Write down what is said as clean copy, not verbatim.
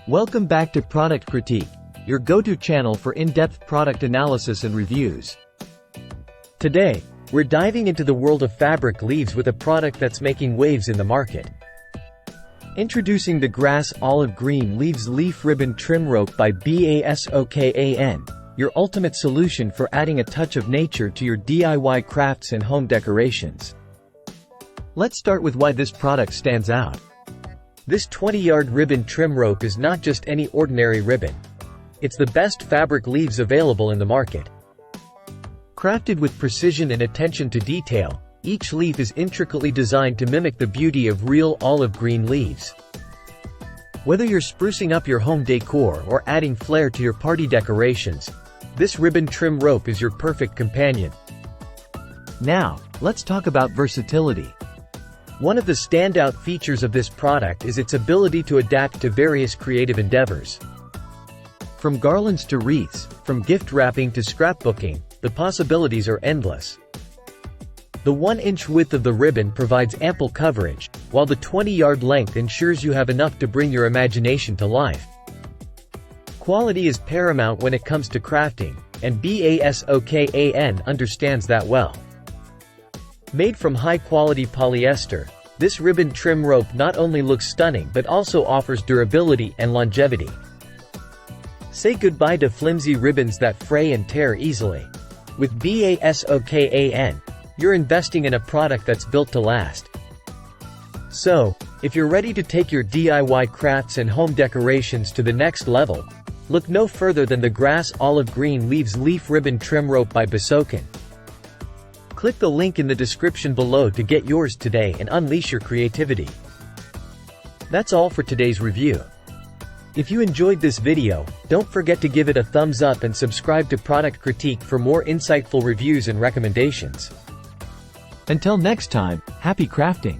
Welcome back to Product Critique, your go-to channel for in-depth product analysis and reviews. Today, we're diving into the world of fabric leaves with a product that's making waves in the market. Introducing the Grass Olive Green Leaves Leaf Ribbon Trim Rope by BASOKAN, your ultimate solution for adding a touch of nature to your DIY crafts and home decorations. Let's start with why this product stands out. This 20-yard ribbon trim rope is not just any ordinary ribbon. It's the best fabric leaves available in the market. Crafted with precision and attention to detail, each leaf is intricately designed to mimic the beauty of real olive green leaves. Whether you're sprucing up your home decor or adding flair to your party decorations, this ribbon trim rope is your perfect companion. Now, let's talk about versatility. One of the standout features of this product is its ability to adapt to various creative endeavors. From garlands to wreaths, from gift wrapping to scrapbooking, the possibilities are endless. The 1-inch width of the ribbon provides ample coverage, while the 20-yard length ensures you have enough to bring your imagination to life. Quality is paramount when it comes to crafting, and BASOKAN understands that well. Made from high-quality polyester, this ribbon trim rope not only looks stunning but also offers durability and longevity. Say goodbye to flimsy ribbons that fray and tear easily. With BASOKAN, you're investing in a product that's built to last. So, if you're ready to take your DIY crafts and home decorations to the next level, look no further than the Grass Olive Green Leaves Leaf Ribbon Trim Rope by BASOKAN. Click the link in the description below to get yours today and unleash your creativity. That's all for today's review. If you enjoyed this video, don't forget to give it a thumbs up and subscribe to Product Critique for more insightful reviews and recommendations. Until next time, happy crafting!